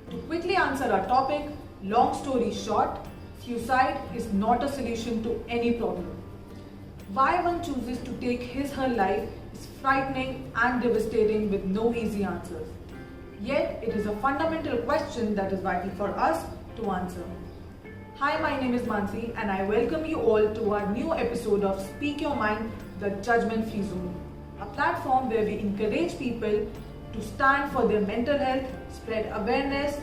To quickly answer our topic, long story short, suicide is not a solution to any problem. Why one chooses to take his/her life is frightening and devastating with no easy answers. Yet, it is a fundamental question that is vital for us to answer. Hi, my name is Mansi, and I welcome you all to our new episode of Speak Your Mind, the Judgment Free Zone, a platform where we encourage people to stand for their mental health, spread awareness,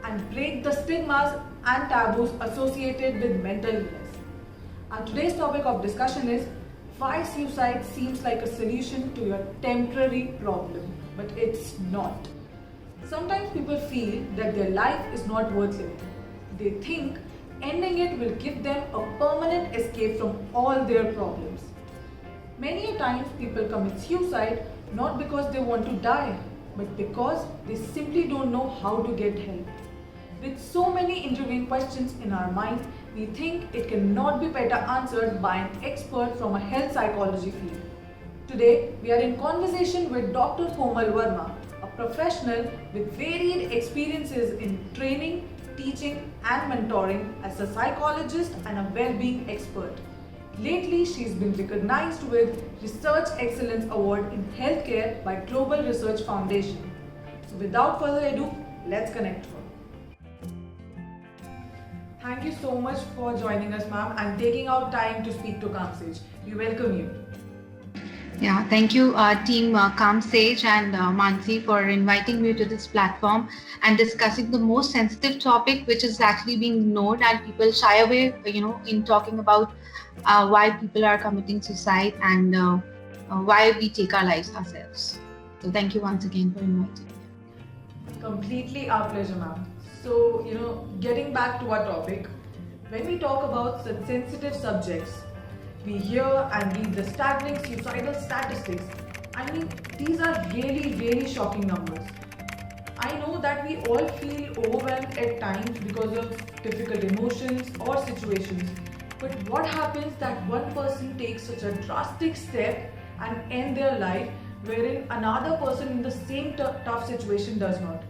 and break the stigmas and taboos associated with mental illness. Our today's topic of discussion is why suicide seems like a solution to your temporary problem, but it's not. Sometimes people feel that their life is not worth living. They think ending it will give them a permanent escape from all their problems. Many a times people commit suicide not because they want to die, but because they simply don't know how to get help. With so many intriguing questions in our mind, we think it cannot be better answered by an expert from a health psychology field. Today, we are in conversation with Dr. Komal Verma, a professional with varied experiences in training, teaching, and mentoring as a psychologist and a well-being expert. Lately, she's been recognized with Research Excellence Award in Healthcare by Global Research Foundation. So without further ado, let's connect her. Thank you so much for joining us, ma'am, and taking out time to speak to CalmSage. We welcome you. Yeah, thank you, team CalmSage and Mansi, for inviting me to this platform and discussing the most sensitive topic, which is actually being ignored, and people shy away, in talking about why people are committing suicide and why we take our lives ourselves. So, thank you once again for inviting me. Completely our pleasure, ma'am. So, getting back to our topic, when we talk about such sensitive subjects, we hear and read the staggering suicidal statistics. I mean, these are really, really shocking numbers. I know that we all feel overwhelmed at times because of difficult emotions or situations. But what happens that one person takes such a drastic step and end their life, wherein another person in the same tough situation does not?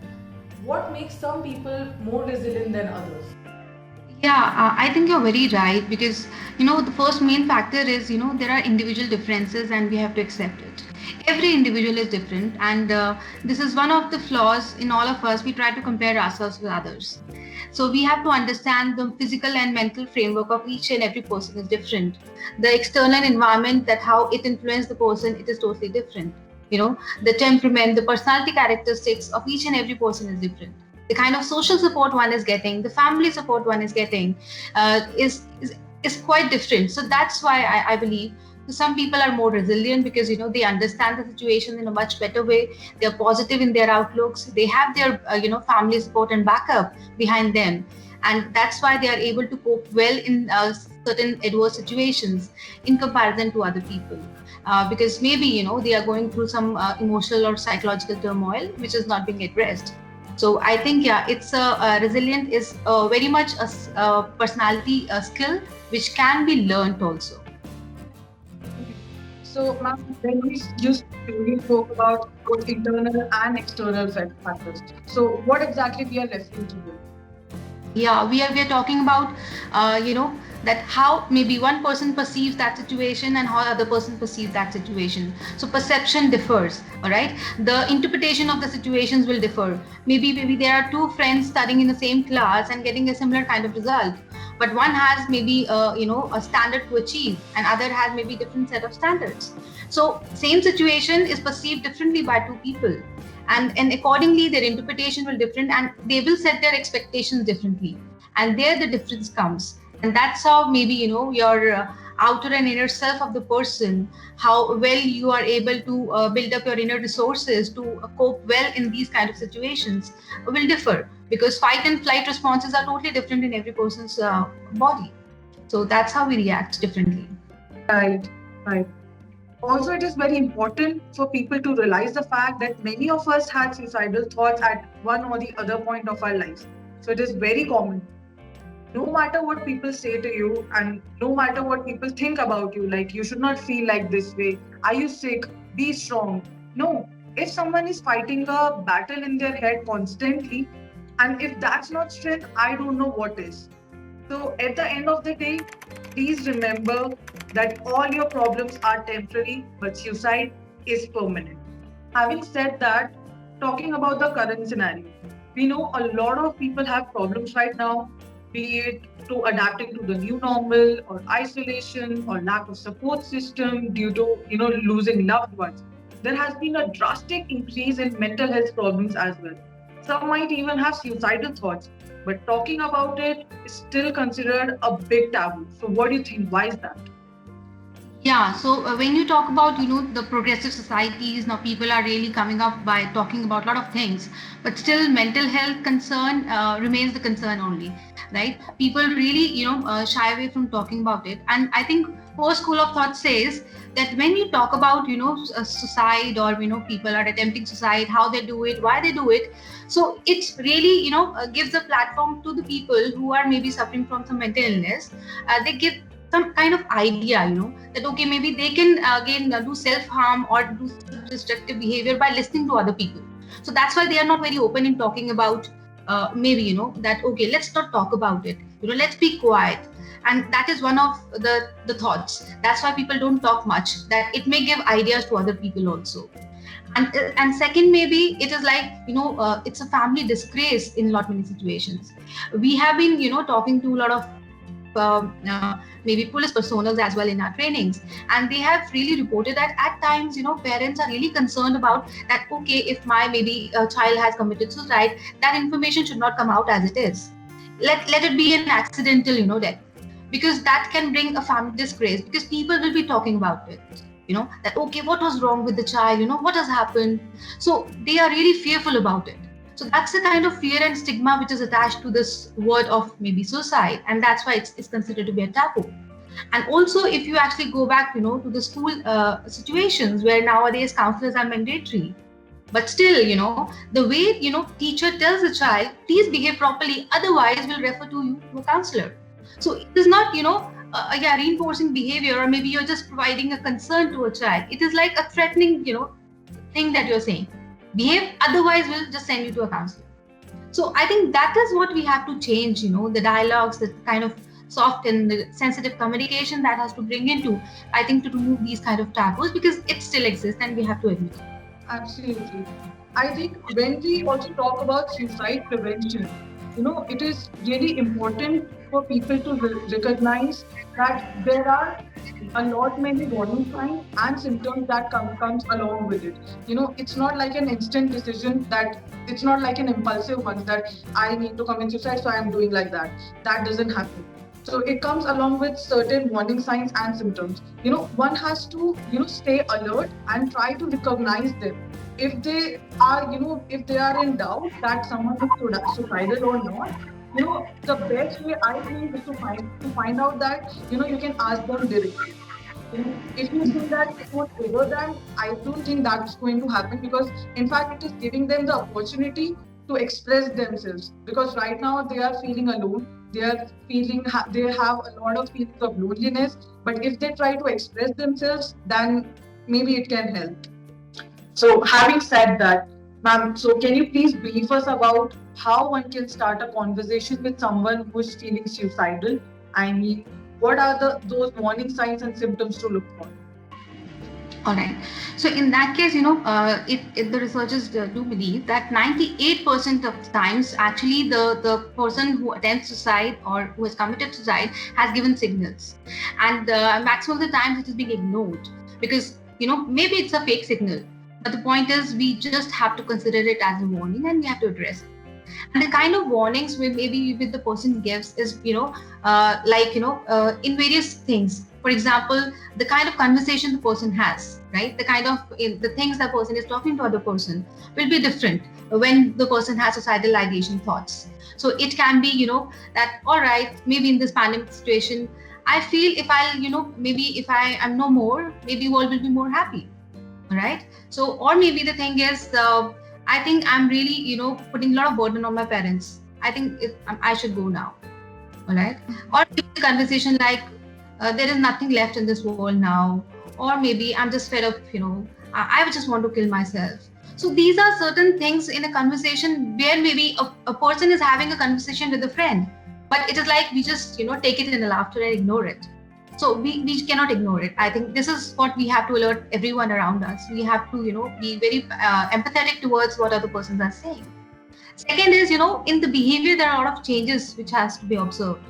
What makes some people more resilient than others? Yeah, I think you're very right because the first main factor is there are individual differences and we have to accept it. Every individual is different, and this is one of the flaws in all of us. We try to compare ourselves with others, so we have to understand the physical and mental framework of each and every person is different. The external environment, that how it influenced the person, it is totally different. The temperament, the personality characteristics of each and every person is different. The kind of social support one is getting, the family support one is getting, is quite different. So that's why I believe some people are more resilient because they understand the situation in a much better way. They're positive in their outlooks. They have their family support and backup behind them, and that's why they are able to cope well in certain adverse situations in comparison to other people. Because maybe they are going through some emotional or psychological turmoil which is not being addressed. So I think, yeah, it's resilient is very much a personality skill which can be learned also. So, ma'am, when we spoke about both internal and external factors. So, what exactly we are referring to here? Yeah, we are talking about that how maybe one person perceives that situation and how other person perceives that situation. So perception differs, all right. The interpretation of the situations will differ. Maybe there are two friends studying in the same class and getting a similar kind of result, but one has maybe a standard to achieve and other has maybe different set of standards. So same situation is perceived differently by two people, and accordingly their interpretation will different and they will set their expectations differently, and there the difference comes. And that's how maybe your outer and inner self of the person, how well you are able to build up your inner resources to cope well in these kind of situations will differ, because fight and flight responses are totally different in every person's body. So that's how we react differently. Right, right. Also, it is very important for people to realize the fact that many of us had suicidal thoughts at one or the other point of our lives. So, it is very common. No matter what people say to you and no matter what people think about you, like you should not feel like this way. Are you sick? Be strong. No. If someone is fighting a battle in their head constantly, And if that's not strength, I don't know what is. So at the end of the day, please remember that all your problems are temporary, but suicide is permanent. Having said that, talking about the current scenario, we know a lot of people have problems right now, be it to adapting to the new normal or isolation or lack of support system due to losing loved ones. There has been a drastic increase in mental health problems as well. Some might even have suicidal thoughts, but talking about it is still considered a big taboo. So what do you think? Why is that? Yeah, so when you talk about, the progressive societies, now people are really coming up by talking about a lot of things, but still mental health concern remains the concern only, right? People really, shy away from talking about it. And I think first school of thought says that when you talk about, suicide, or, people are attempting suicide, how they do it, why they do it. So it's really, gives a platform to the people who are maybe suffering from some mental illness. They give some kind of idea, that okay, maybe they can again do self harm or do self destructive behavior by listening to other people. So that's why they are not very open in talking about, maybe, that okay, let's not talk about it, let's be quiet. And that is one of the thoughts. That's why people don't talk much, that it may give ideas to other people also. And second, maybe it is like, it's a family disgrace in lot many situations. We have been, talking to a lot of maybe police personas as well in our trainings, and they have really reported that at times, parents are really concerned about that okay, if my maybe a child has committed suicide, that information should not come out as it is. Let it be an accidental, death, because that can bring a family disgrace, because people will be talking about it, that okay, what was wrong with the child, what has happened. So they are really fearful about it. So that's the kind of fear and stigma which is attached to this word of maybe suicide, and that's why it's considered to be a taboo. And also, if you actually go back, to the school situations where nowadays counselors are mandatory, but still, the way, teacher tells the child, please behave properly, otherwise we'll refer to you to a counselor. So it is not, yeah, reinforcing behavior, or maybe you're just providing a concern to a child. It is like a threatening, thing that you're saying. Behave, otherwise we'll just send you to a counselor. So I think that is what we have to change, the dialogues, the kind of soft and the sensitive communication that has to bring into, I think, to remove these kind of taboos, because it still exists and we have to admit it. Absolutely. I think when we also talk about suicide prevention, it is really important for people to recognize that there are a lot many warning signs and symptoms that comes along with it. It's not like an instant decision, that it's not like an impulsive one that I need to commit suicide, so I am doing like that. That doesn't happen. So it comes along with certain warning signs and symptoms. One has to, stay alert and try to recognize them. If they are, if they are in doubt that someone is suicidal or not, the best way I think is to find out that, you can ask them directly. If you think that it would trigger them, I don't think that's going to happen, because in fact it is giving them the opportunity to express themselves, because right now they are feeling alone. They are they have a lot of feelings of loneliness. But if they try to express themselves, then maybe it can help. So, having said that, ma'am, so can you please brief us about how one can start a conversation with someone who is feeling suicidal? I mean, what are those warning signs and symptoms to look for? All right. So in that case, the researchers do believe that 98% of times, actually, the person who attempts suicide or who has committed suicide has given signals, and maximum of the times it is being ignored, because maybe it's a fake signal. But the point is, we just have to consider it as a warning, and we have to address it. And the kind of warnings we maybe with the person gives is, like, in various things. For example, the kind of conversation the person has, right? The kind of the things that person is talking to other person will be different when the person has suicidal ideation thoughts. So it can be, that all right, maybe in this pandemic situation, I feel if I'll, maybe if I am no more, maybe world will be more happy. All right. So, or maybe the thing is, I think I'm really, putting a lot of burden on my parents. I think I should go now. All right. Or maybe the conversation like, there is nothing left in this world now. Or maybe I'm just fed up, I just want to kill myself. So these are certain things in a conversation where maybe a person is having a conversation with a friend, but it is like we just take it in a laughter and ignore it. So we cannot ignore it. I think this is what we have to alert everyone around us. We have to be very empathetic towards what other persons are saying. Second is, in the behavior there are a lot of changes which has to be observed.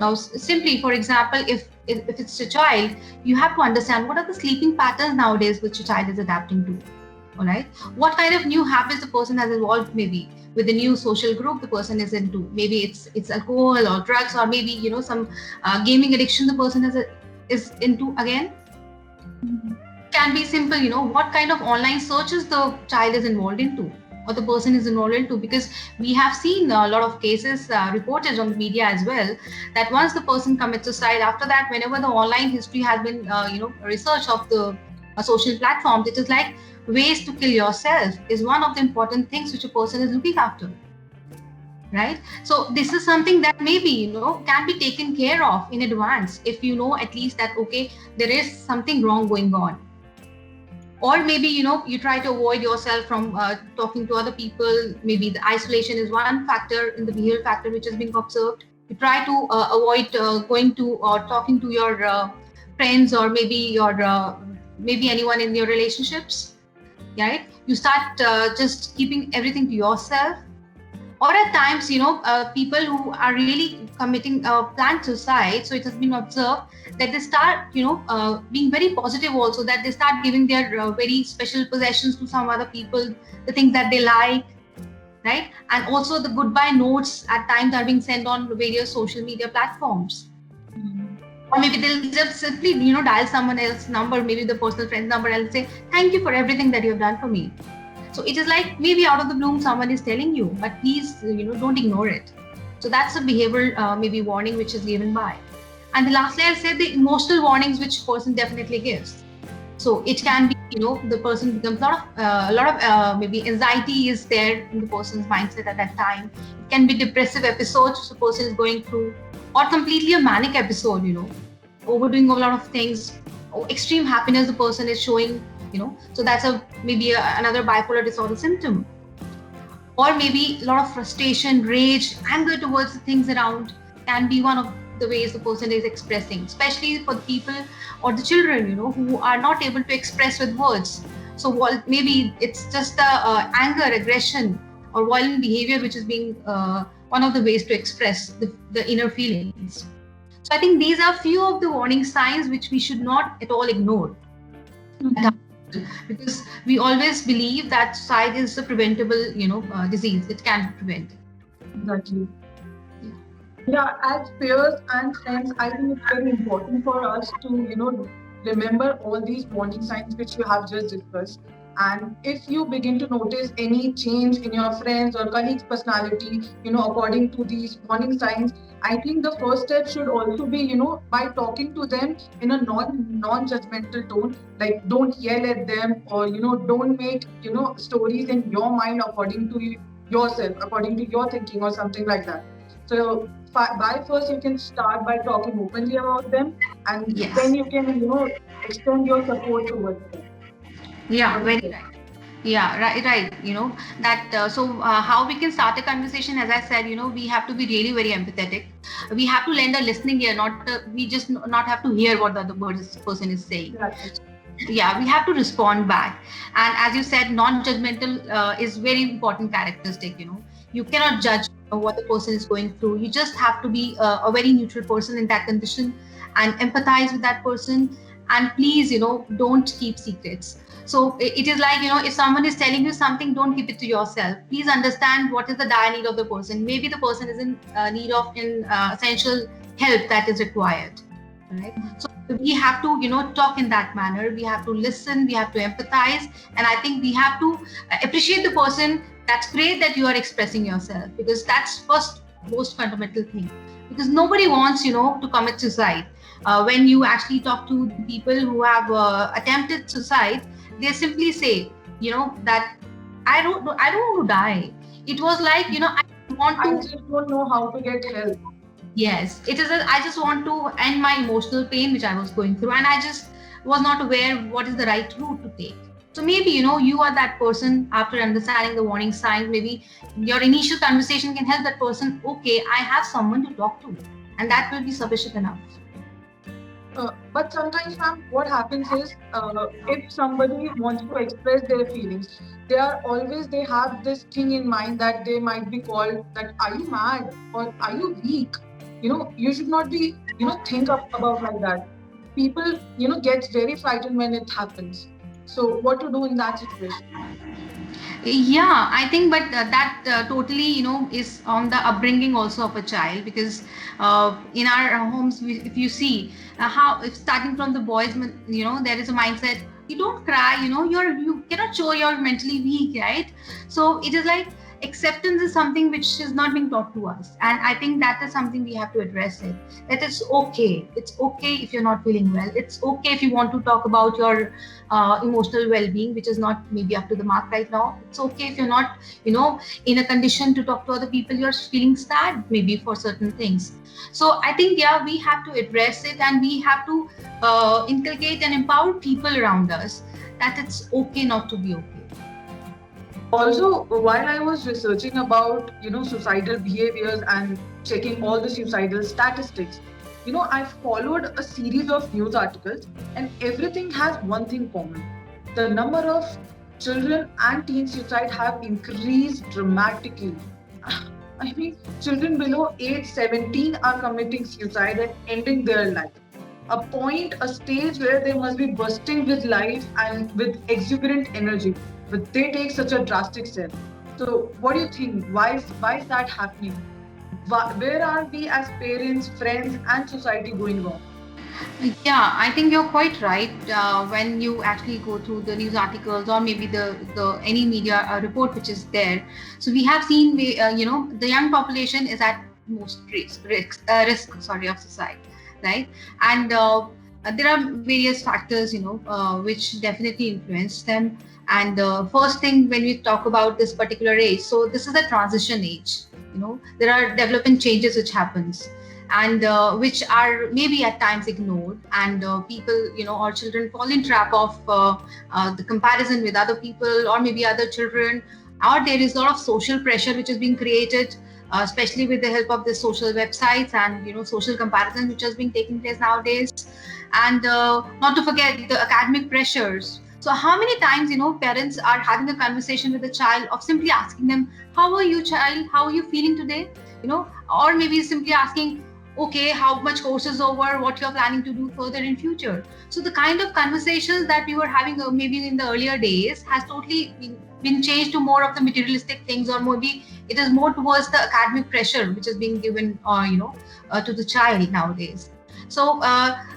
Now, simply, for example, if it's a child, you have to understand what are the sleeping patterns nowadays which a child is adapting to. All right, what kind of new habits the person has evolved, maybe with the new social group the person is into. Maybe it's alcohol or drugs, or maybe some gaming addiction the person is into again. Can be simple, what kind of online searches the child is involved into or the person is involved into, because we have seen a lot of cases reported on the media as well, that once the person commits suicide, after that, whenever the online history has been research of the social platforms, it is like ways to kill yourself is one of the important things which a person is looking after, right? So this is something that maybe can be taken care of in advance, if you know at least that okay, there is something wrong going on. Or maybe you try to avoid yourself from talking to other people. Maybe the isolation is one factor in the behavioral factor which is being observed. You try to avoid going to or talking to your friends, or maybe your maybe anyone in your relationships, right? You start just keeping everything to yourself. Or at times, people who are really committing planned suicide, so it has been observed that they start, being very positive also, that they start giving their very special possessions to some other people, the things that they like, right? And also the goodbye notes at times are being sent on various social media platforms. Or maybe they'll just simply, dial someone else's number, maybe the personal friend's number, and say, thank you for everything that you have done for me. So it is like maybe out of the blue someone is telling you, but please, don't ignore it. So that's a behavioral maybe warning which is given by. And lastly, I'll say the emotional warnings which person definitely gives. So it can be, the person becomes a lot of maybe anxiety is there in the person's mindset at that time. It can be depressive episodes which the person is going through, or completely a manic episode, overdoing a lot of things, or extreme happiness the person is showing. So that's maybe another bipolar disorder symptom. Or maybe a lot of frustration, rage, anger towards the things around can be one of the ways the person is expressing, especially for the people or the children, who are not able to express with words. So maybe it's just the anger, aggression, or violent behavior which is being one of the ways to express the inner feelings. So I think these are few of the warning signs which we should not at all ignore. Because we always believe that suicide is a preventable, disease. It can be prevented. Exactly. Yeah, as peers and friends, I think it's very important for us to, remember all these warning signs which you have just discussed. And if you begin to notice any change in your friends or colleagues' personality, according to these warning signs, I think the first step should also be, by talking to them in a non-judgmental tone, like don't yell at them, or don't make stories in your mind according to yourself, according to your thinking or something like that. So by first you can start by talking openly about them, and Yes. then you can extend your support towards them. Yeah, very right. Yeah, right. That how we can start a conversation, as I said, we have to be really very empathetic. We have to lend a listening ear, not we just not have to hear what the other person is saying. Yeah, we have to respond back. And as you said, non-judgmental is very important characteristic. You cannot judge what the person is going through. You just have to be a very neutral person in that condition and empathize with that person. And please, don't keep secrets. So it is like, if someone is telling you something, don't keep it to yourself. Please understand what is the dire need of the person. Maybe the person is in need of essential help that is required. Right? So we have to, talk in that manner. We have to listen. We have to empathize. And I think we have to appreciate the person. That's great that you are expressing yourself, because that's first most fundamental thing. Because nobody wants, to commit suicide. When you actually talk to people who have attempted suicide, they simply say, that I don't want to die. It was like, I just don't know how to get help. Yes, it is. I just want to end my emotional pain which I was going through, and I just was not aware what is the right route to take. So maybe, you are that person. After understanding the warning signs, maybe your initial conversation can help that person. Okay, I have someone to talk to, and that will be sufficient enough. But sometimes, ma'am, what happens is, if somebody wants to express their feelings, they have this thing in mind that they might be called that, are you mad or are you weak? You should not be, think about like that. People, get very frightened when it happens. So what to do in that situation? Yeah, I think, but that totally, is on the upbringing also of a child, because in our homes, if you see how, if starting from the boys, there is a mindset. You don't cry, you cannot show you're mentally weak, right? So it is like acceptance is something which is not being taught to us, and I think that is something we have to address it. That it's okay. It's okay if you're not feeling well. It's okay if you want to talk about your emotional well-being, which is not maybe up to the mark right now. It's okay if you're not, in a condition to talk to other people. You're feeling sad maybe for certain things. So I think, yeah, we have to address it, and we have to inculcate and empower people around us that it's okay not to be okay. Also, while I was researching about, suicidal behaviors and checking all the suicidal statistics, I followed a series of news articles, and everything has one thing common. The number of children and teen suicide have increased dramatically. I mean, children below age 17 are committing suicide and ending their life. A stage where they must be bursting with life and with exuberant energy, but they take such a drastic step. So, what do you think? Why is that happening? Where are we as parents, friends, and society going wrong? Yeah, I think you're quite right. When you actually go through the news articles, or maybe the any media report which is there, so we have seen, the young population is at most risk, sorry, of suicide, right? And there are various factors, which definitely influence them. And first thing, when we talk about this particular age, so this is the transition age. There are development changes which happens, and which are maybe at times ignored, and people, or children fall in trap of the comparison with other people, or maybe other children, or there is a lot of social pressure which is being created, especially with the help of the social websites, and social comparison which has been taking place nowadays. And not to forget the academic pressures. So how many times, parents are having a conversation with the child of simply asking them, how are you, child, how are you feeling today? Or maybe simply asking, okay, how much course is over, what you're planning to do further in future. So the kind of conversations that we were having maybe in the earlier days has totally been changed to more of the materialistic things, or maybe it is more towards the academic pressure which is being given, to the child nowadays. So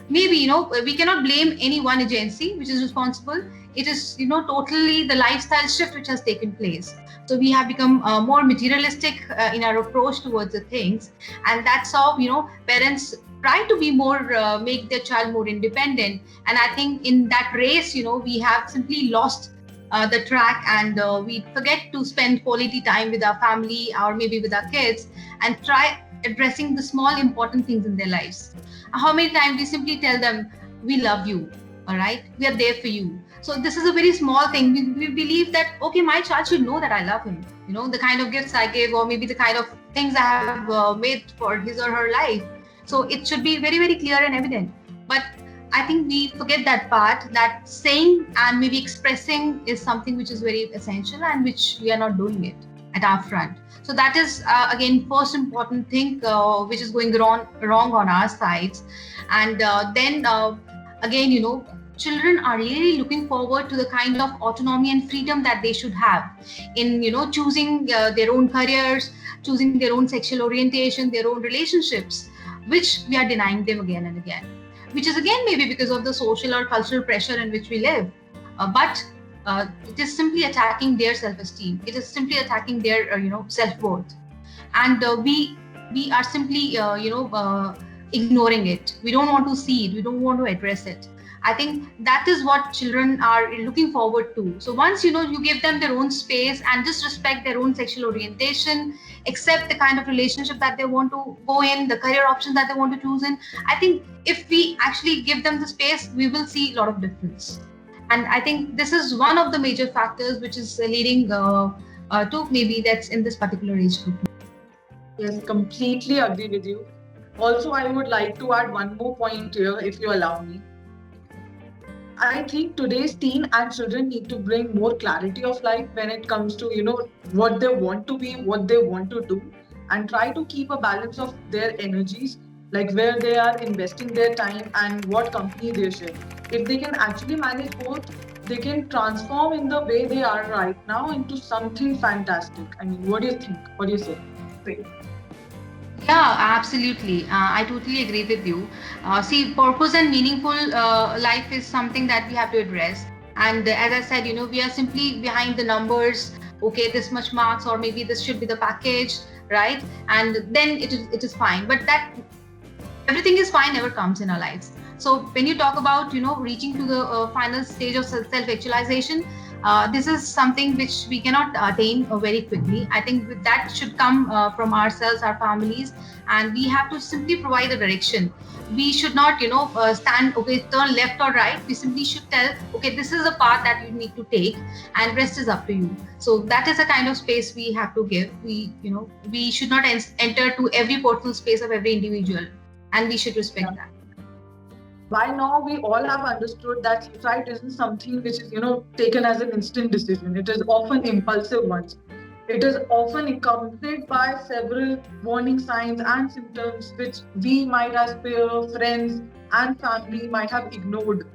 maybe, we cannot blame any one agency which is responsible. It is, totally the lifestyle shift which has taken place. So we have become more materialistic in our approach towards the things, and that's how, parents try to be more, make their child more independent. And I think in that race, we have simply lost the track, and we forget to spend quality time with our family, or maybe with our kids, and try addressing the small important things in their lives. How many times we simply tell them, we love you, all right, we are there for you. So this is a very small thing. We believe that, okay, my child should know that I love him, the kind of gifts I give, or maybe the kind of things I have made for his or her life. So it should be very, very clear and evident. But I think we forget that part, that saying and maybe expressing is something which is very essential, and which we are not doing it at our front. So that is again first important thing which is going wrong on our sides. And then again, children are really looking forward to the kind of autonomy and freedom that they should have in, choosing their own careers, choosing their own sexual orientation, their own relationships, which we are denying them again and again, which is again maybe because of the social or cultural pressure in which we live. But it is simply attacking their self-esteem. It is simply attacking their self-worth, and we are simply ignoring it. We don't want to see it. We don't want to address it. I think that is what children are looking forward to. So once you give them their own space and just respect their own sexual orientation, accept the kind of relationship that they want to go in, the career options that they want to choose in. I think if we actually give them the space, we will see a lot of difference. And I think this is one of the major factors which is leading to maybe that's in this particular age group. Yes, completely agree with you. Also, I would like to add one more point here, if you allow me. I think today's teen and children need to bring more clarity of life when it comes to, what they want to be, what they want to do, and try to keep a balance of their energies, like where they are investing their time and what company they share. If they can actually manage both, they can transform in the way they are right now into something fantastic. I mean, what do you think? What do you say? Great. Yeah, absolutely. I totally agree with you. See, purpose and meaningful life is something that we have to address. And as I said, we are simply behind the numbers. Okay, this much marks, or maybe this should be the package, right? And then it is fine. But that everything is fine never comes in our lives. So when you talk about reaching to the final stage of self actualization, this is something which we cannot attain very quickly. I think that should come from ourselves, our families, and we have to simply provide a direction. We should not stand, okay, turn left or right. We simply should tell, okay, this is the path that you need to take, and rest is up to you. So that is the kind of space we have to give. We should not enter to every personal space of every individual, and we should respect that. By now we all have understood that suicide isn't something which is taken as an instant decision. It is often impulsive ones. It is often accompanied by several warning signs and symptoms which we might, as peer friends and family, might have ignored.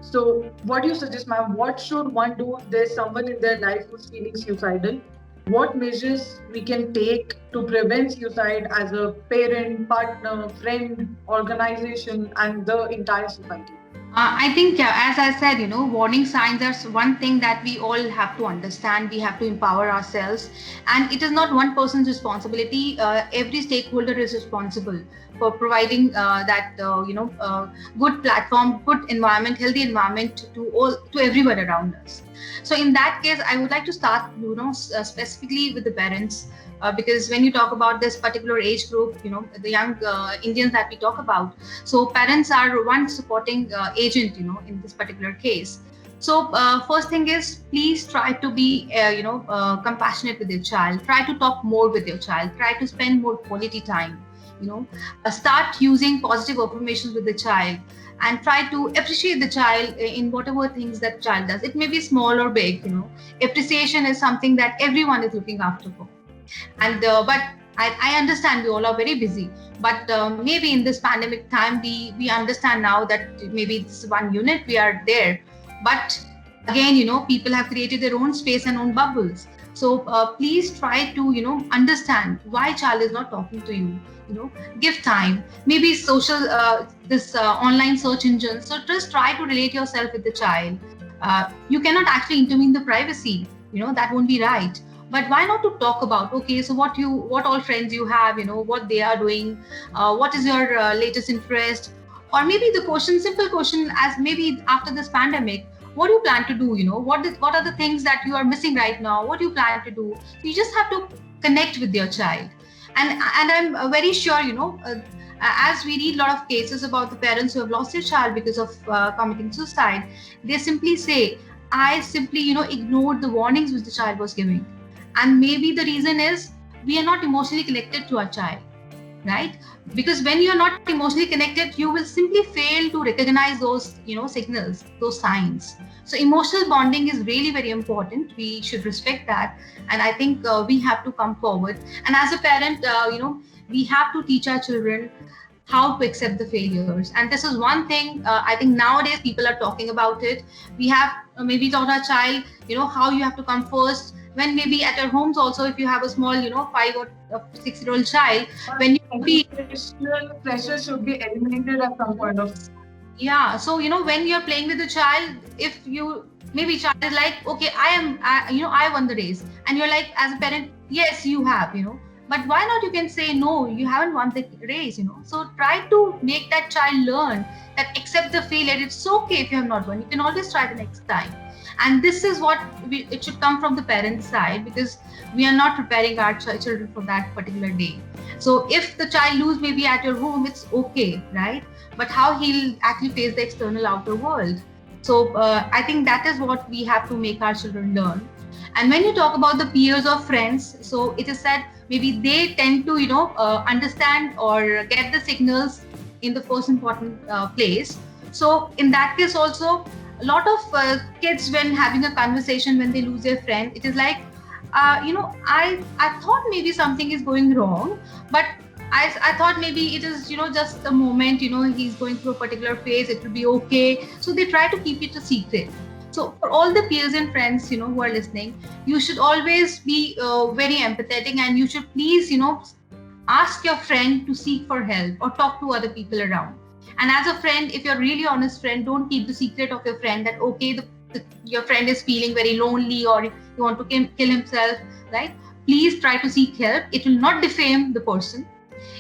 So what do you suggest, ma'am? What should one do if there's someone in their life who's feeling suicidal? What measures we can take to prevent suicide as a parent, partner, friend, organization, and the entire society? I think, as I said, warning signs are one thing that we all have to understand. We have to empower ourselves, and it is not one person's responsibility. Every stakeholder is responsible for providing good platform, good environment, healthy environment to everyone around us. So, in that case, I would like to start, specifically with the parents. Because when you talk about this particular age group, the young Indians that we talk about, so parents are one supporting agent, in this particular case. So first thing is, please try to be, compassionate with your child. Try to talk more with your child. Try to spend more quality time. Start using positive affirmations with the child, and try to appreciate the child in whatever things that child does. It may be small or big. Appreciation is something that everyone is looking after for. And but I understand we all are very busy, but maybe in this pandemic time we understand now that maybe this one unit we are there, but again, people have created their own space and own bubbles. So please try to understand why child is not talking to you. Give time. Maybe social this online search engine. So just try to relate yourself with the child. You cannot actually intervene the privacy. That won't be right. But why not to talk about, okay, so what all friends you have, what they are doing, what is your latest interest, or maybe the simple question, as maybe after this pandemic, what do you plan to do? What are the things that you are missing right now? What do you plan to do? You just have to connect with your child. And I'm very sure, as we read a lot of cases about the parents who have lost their child because of committing suicide, they simply say, I simply, ignored the warnings which the child was giving. And maybe the reason is we are not emotionally connected to our child, right? Because when you are not emotionally connected, you will simply fail to recognize those signals, those signs. So emotional bonding is really very important. We should respect that, and I think we have to come forward. And as a parent, we have to teach our children how to accept the failures. And this is one thing, I think nowadays people are talking about it. We have maybe taught our child how you have to come first, when maybe at your homes also, if you have a small 5 or 6-year-old child, when you be Pressure should be eliminated at some point of time. Yeah, so when you're playing with the child, if you maybe child is like, okay, I won the race, and you're like, as a parent, yes, you have, but why not? You can say, no, you haven't won the race, So try to make that child learn that accept the failure. It's okay if you have not won. You can always try the next time. And this is what it should come from the parent side, because we are not preparing our children for that particular day. So if the child lose maybe at your home, it's okay, right? But how he'll actually face the external outer world, that is what we should try to teach our children. And as a parent, we have to So I think that is what we have to make our children learn. And when you talk about the peers or friends, so it is said maybe they tend to understand or get the signals in the first important place. So in that case also, a lot of kids, when having a conversation, when they lose their friend, it is like, I thought maybe something is going wrong, but I thought maybe it is, just a moment, he's going through a particular phase, it will be okay. So they try to keep it a secret. So for all the peers and friends, who are listening, you should always be very empathetic, and you should please, ask your friend to seek for help or talk to other people around. And as a friend, if you're really honest friend, don't keep the secret of your friend that, okay, your friend is feeling very lonely or you want to kill himself, right? Please try to seek help. It will not defame the person.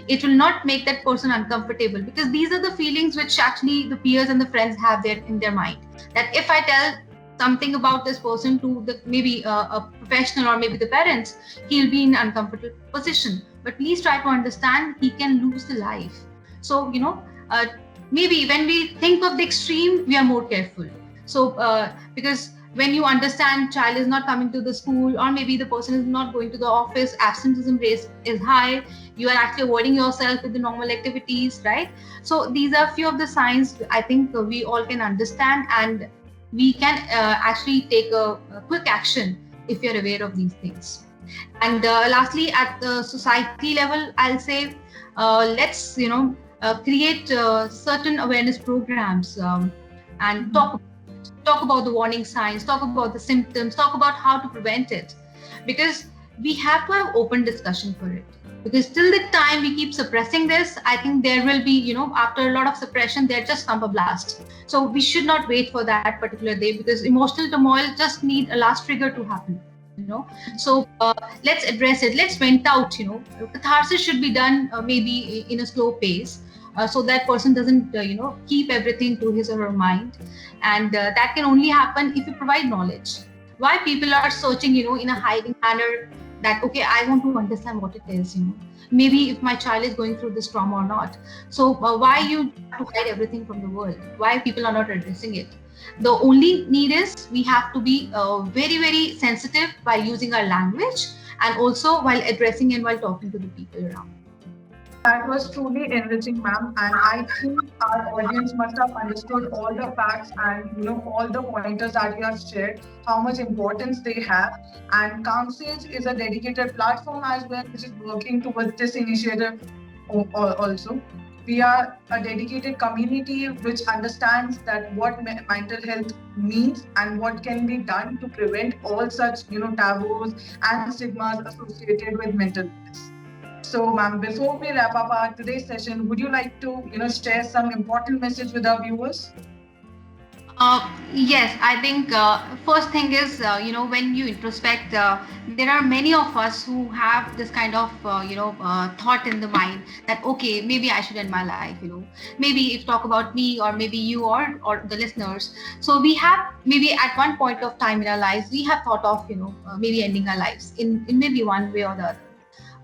It will not make that person uncomfortable, because these are the feelings which actually the peers and the friends have there in their mind. That if I tell something about this person to the maybe a professional or maybe the parents, he'll be in an uncomfortable position. But please try to understand he can lose the life. So maybe when we think of the extreme, we are more careful. So because when you understand child is not coming to the school, or maybe the person is not going to the office, absenteeism rate is high, you are actually avoiding yourself with the normal activities, right? So these are few of the signs I think we all can understand, and we can actually take a quick action if you're aware of these things. And lastly, at the society level, I'll say let's create certain awareness programs, and talk about the warning signs, talk about the symptoms, talk about how to prevent it, because we have to have open discussion for it. Because till the time we keep suppressing this, I think there will be, after a lot of suppression, there just come a blast. So we should not wait for that particular day, because emotional turmoil just need a last trigger to happen. So let's address it. Let's vent out. Catharsis should be done maybe in a slow pace, so that person doesn't keep everything to his or her mind. And that can only happen if you provide knowledge. Why people are searching in a hiding manner, that okay, I want to understand what it is, maybe if my child is going through this trauma or not. So why you have to hide everything from the world? Why people are not addressing it? The only need is we have to be very, very sensitive while using our language, and also while addressing and while talking to the people around. That was truly enriching, ma'am. And I think our audience must have understood all the facts and all the pointers that you have shared, how much importance they have. And Counsage is a dedicated platform as well, which is working towards this initiative also. We are a dedicated community which understands that what mental health means and what can be done to prevent all such taboos and stigmas associated with mental illness. So, ma'am, before we wrap up our today's session, would you like to, share some important message with our viewers? Yes, I think first thing is, when you introspect, there are many of us who have this kind of, thought in the mind that, okay, maybe I should end my life, maybe if talk about me or maybe you or the listeners. So we have maybe at one point of time in our lives, we have thought of, maybe ending our lives in maybe one way or the other.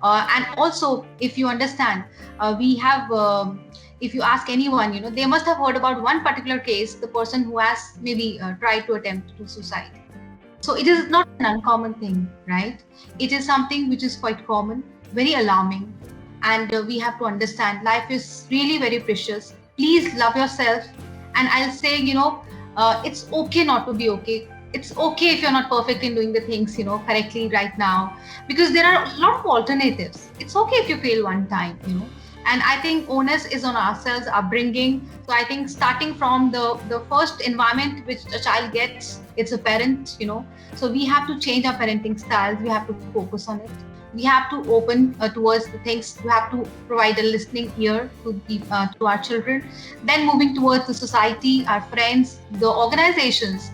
And also, if you understand, we have, if you ask anyone, they must have heard about one particular case, the person who has maybe tried to attempt to suicide. So it is not an uncommon thing, right? It is something which is quite common, very alarming. And we have to understand life is really very precious. Please love yourself. And I'll say, it's okay not to be okay. It's okay if you're not perfect in doing the things correctly right now, because there are a lot of alternatives. It's okay if you fail one time, and I think onus is on ourselves, upbringing. So I think starting from the first environment which a child gets, it's a parent, so we have to change our parenting styles. We have to focus on it. We have to open towards the things. We have to provide a listening ear to our children. Then moving towards the society, our friends, the organizations,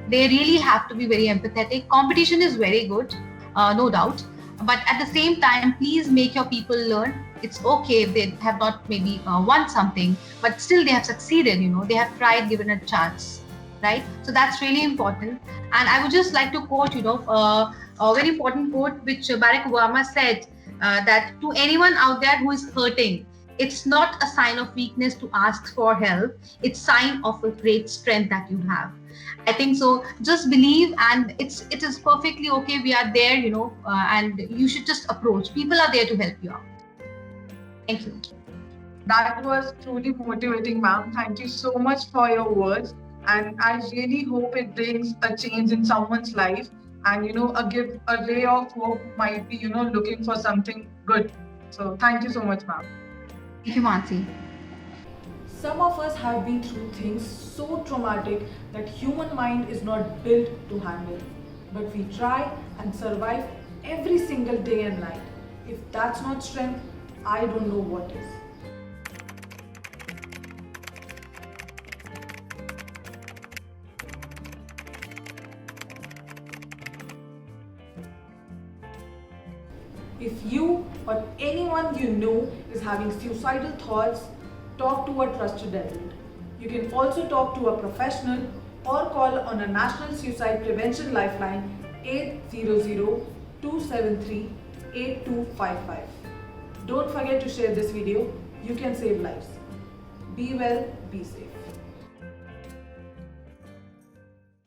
they really have to be very empathetic. Competition is very good, no doubt. But at the same time, please make your people learn. It's okay if they have not maybe won something, but still they have succeeded, they have tried, given a chance, right? So that's really important. And I would just like to quote, a very important quote which Barack Obama said, that to anyone out there who is hurting, it's not a sign of weakness to ask for help. It's sign of a great strength that you have. I think so. Just believe, and it is perfectly okay. We are there, and you should just approach. People are there to help you out. Thank you. That was truly motivating, ma'am. Thank you so much for your words. And I really hope it brings a change in someone's life and, a ray of hope who might be, looking for something good. So thank you so much, ma'am. Thank you, Mansi. Some of us have been through things so traumatic that human mind is not built to handle. But we try and survive every single day and night. If that's not strength, I don't know what is. If you or anyone you know is having suicidal thoughts, talk to a trusted adult. You can also talk to a professional or call on a National Suicide Prevention Lifeline 800-273-8255. Don't forget to share this video. You can save lives. Be well, be safe.